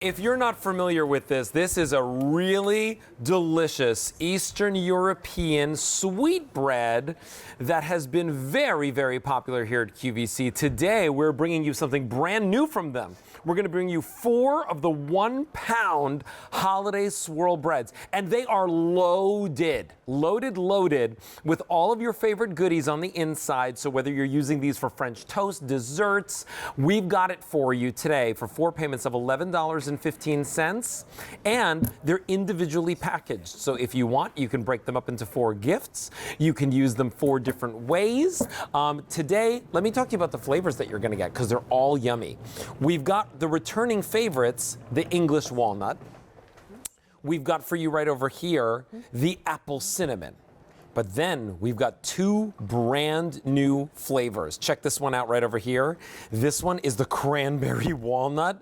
If you're not familiar with this is a really delicious Eastern European sweetbread that has been very, very popular here at QVC. Today, we're bringing you something brand new from them. We're going to bring you 4 of the 1-pound holiday swirl breads, and they are loaded with all of your favorite goodies on the inside. So whether you're using these for French toast, desserts, we've got it for you today for 4 payments of $11.15, and they're individually packaged. So if you want, you can break them up into 4 gifts. You can use them 4 different ways. Today, let me talk to you about the flavors that you're going to get, because they're all yummy. We've got the returning favorites, the English walnut. We've got for you right over here the apple cinnamon. But then we've got 2 brand new flavors. Check this one out right over here. This one is the cranberry walnut.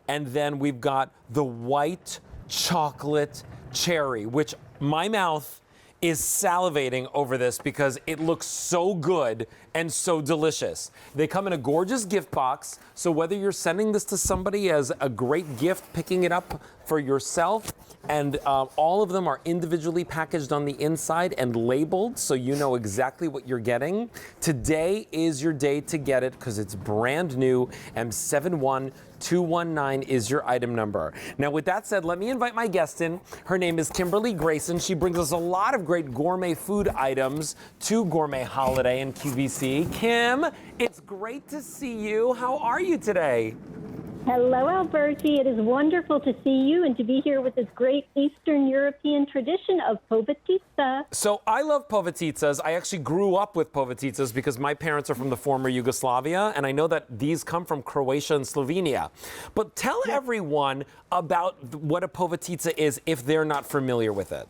And then we've got the white chocolate cherry, which my mouth is salivating over this because it looks so good and so delicious. They come in a gorgeous gift box, so whether you're sending this to somebody as a great gift, picking it up for yourself, and all of them are individually packaged on the inside and labeled so you know exactly what you're getting. Today is your day to get it because it's brand new, and 71219 is your item number. Now, with that said, let me invite my guest in. Her name is Kimberly Grayson. She brings us a lot of great gourmet food items to Gourmet Holiday and QVC. Kim, it's great to see you. How are you today? Hello, Alberti. It is wonderful to see you and to be here with this great Eastern European tradition of Povitica. So I love Povititsas. I actually grew up with Povititsas because my parents are from the former Yugoslavia, and I know that these come from Croatia and Slovenia. But tell everyone about what a Povitica is if they're not familiar with it.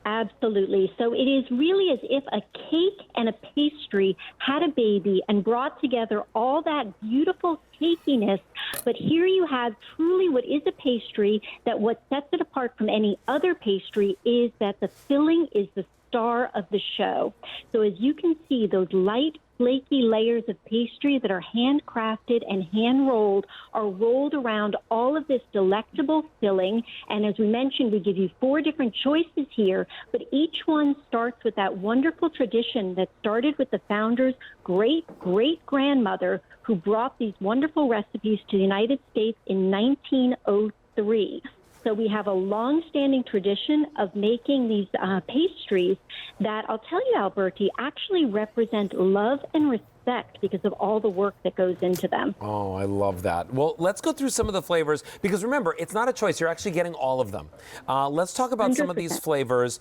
Absolutely. So it is really as if a cake and a pastry had a baby and brought together all that beautiful cakiness. But here you have truly what is a pastry, that what sets it apart from any other pastry is that the filling is the star of the show. So as you can see, those light, flaky layers of pastry that are handcrafted and hand-rolled are rolled around all of this delectable filling. And as we mentioned, we give you 4 different choices here, but each one starts with that wonderful tradition that started with the founder's great-great-grandmother, who brought these wonderful recipes to the United States in 1903. So we have a long-standing tradition of making these pastries that, I'll tell you, Alberti, actually represent love and respect because of all the work that goes into them. Oh, I love that. Well, let's go through some of the flavors, because remember, it's not a choice. You're actually getting all of them. Let's talk about 100%. Some of these flavors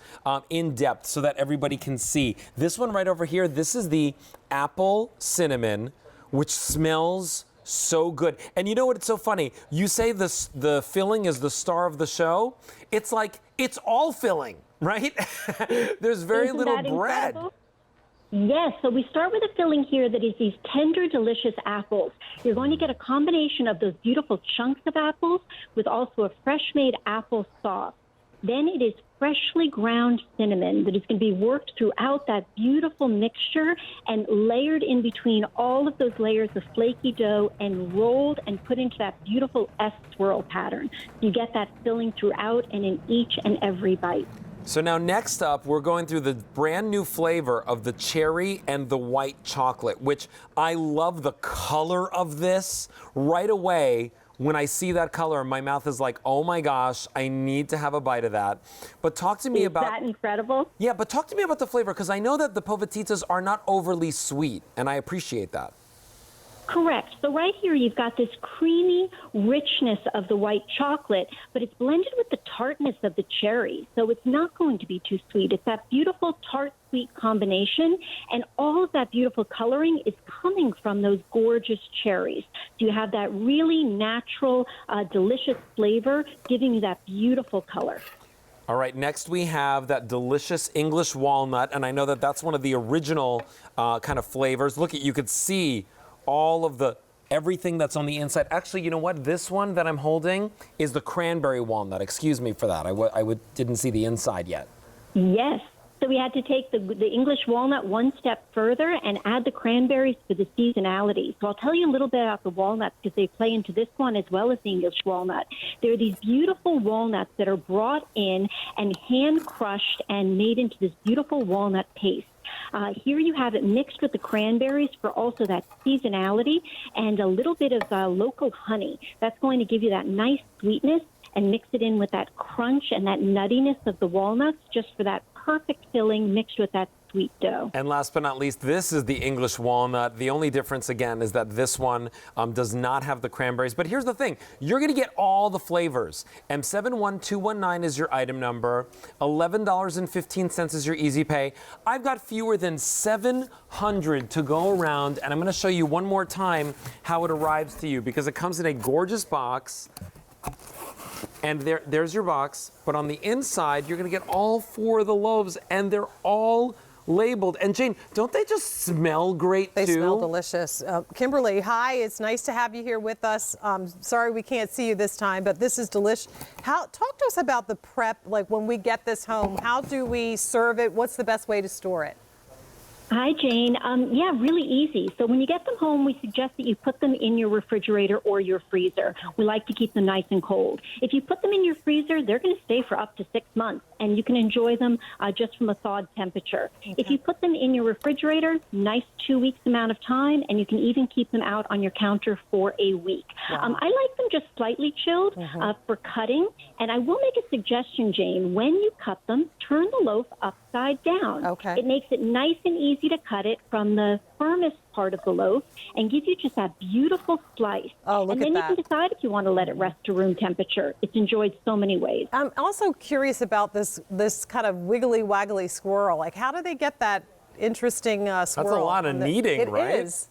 in depth so that everybody can see. This one right over here, this is the apple cinnamon, which smells so good. And you know what? It's so funny. You say the filling is the star of the show. It's like it's all filling, right? There's very little bread. Incredible? Yes, so we start with a filling here that is these tender, delicious apples. You're going to get a combination of those beautiful chunks of apples with also a fresh-made apple sauce. Then it is freshly ground cinnamon that is going to be worked throughout that beautiful mixture and layered in between all of those layers of flaky dough and rolled and put into that beautiful S-swirl pattern. You get that filling throughout and in each and every bite. So now next up, we're going through the brand new flavor of the cherry and the white chocolate, which I love the color of this right away. When I see that color, my mouth is like, oh my gosh, I need to have a bite of that. But talk to me about... Is that incredible? Yeah, but talk to me about the flavor, because I know that the Povititsas are not overly sweet, and I appreciate that. Correct. So right here you've got this creamy richness of the white chocolate, but it's blended with the tartness of the cherry. So it's not going to be too sweet. It's that beautiful tart-sweet combination, and all of that beautiful coloring is coming from those gorgeous cherries. So you have that really natural, delicious flavor giving you that beautiful color. All right, next we have that delicious English walnut, and I know that that's one of the original kind of flavors. Look, you could see all of everything that's on the inside. Actually, you know what? This one that I'm holding is the cranberry walnut. Excuse me for that. I didn't see the inside yet. Yes. So we had to take the English walnut one step further and add the cranberries for the seasonality. So I'll tell you a little bit about the walnuts because they play into this one as well as the English walnut. They're these beautiful walnuts that are brought in and hand crushed and made into this beautiful walnut paste. Here you have it mixed with the cranberries for also that seasonality and a little bit of local honey. That's going to give you that nice sweetness and mix it in with that crunch and that nuttiness of the walnuts just for that perfect filling mixed with that sweet dough. And last but not least, this is the English walnut. The only difference, again, is that this one does not have the cranberries. But here's the thing. You're going to get all the flavors. M71219 is your item number. $11.15 is your easy pay. I've got fewer than 700 to go around, and I'm going to show you one more time how it arrives to you because it comes in a gorgeous box. And there's your box, but on the inside, you're going to get all 4 of the loaves, and they're all labeled. And Jane, don't they just smell great too? They smell delicious. Kimberly, hi, it's nice to have you here with us. Sorry we can't see you this time, but this is delicious. Talk to us about the prep, like when we get this home, how do we serve it? What's the best way to store it? Hi, Jane. Yeah, really easy. So when you get them home, we suggest that you put them in your refrigerator or your freezer. We like to keep them nice and cold. If you put them in your freezer, they're going to stay for up to 6 months, and you can enjoy them just from a thawed temperature. Okay. If you put them in your refrigerator, nice 2 weeks amount of time, and you can even keep them out on your counter for a week. Wow. I like them just slightly chilled for cutting, and I will make a suggestion, Jane. When you cut them, turn the loaf upside down. Okay. It makes it nice and easy to cut it from the firmest part of the loaf and give you just that beautiful slice. Oh, look and then at you can decide if you want to let it rest to room temperature. It's enjoyed so many ways. I'm also curious about this kind of wiggly waggly swirl. Like, how do they get that interesting swirl? That's a lot of kneading, right? It is.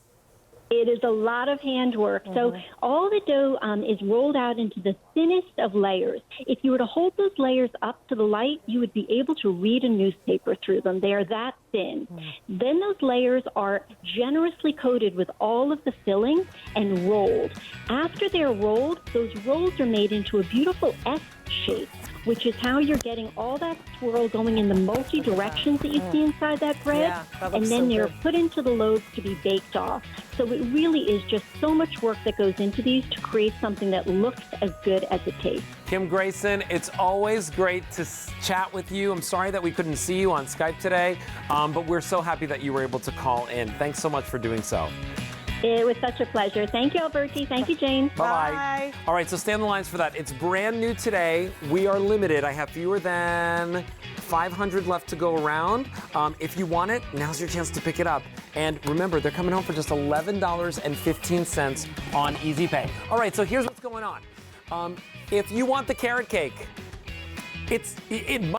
It is a lot of handwork. So all the dough is rolled out into the thinnest of layers. If you were to hold those layers up to the light, you would be able to read a newspaper through them. They are that thin. Then those layers are generously coated with all of the filling and rolled. After they're rolled, those rolls are made into a beautiful S shape, which is how you're getting all that swirl going in the multi-directions that you see inside that bread. Yeah, that and looks then so they're good. put into the loaves to be baked off. So it really is just so much work that goes into these to create something that looks as good as it tastes. Kim Grayson, it's always great to chat with you. I'm sorry that we couldn't see you on Skype today, but we're so happy that you were able to call in. Thanks so much for doing so. It was such a pleasure. Thank you, Alberti. Thank you, Jane. Bye-bye. Bye. All right, so stay on the lines for that. It's brand new today. We are limited. I have fewer than 500 left to go around. If you want it, now's your chance to pick it up. And remember, they're coming home for just $11.15 on Easy Pay. All right, so here's what's going on. If you want the carrot cake, it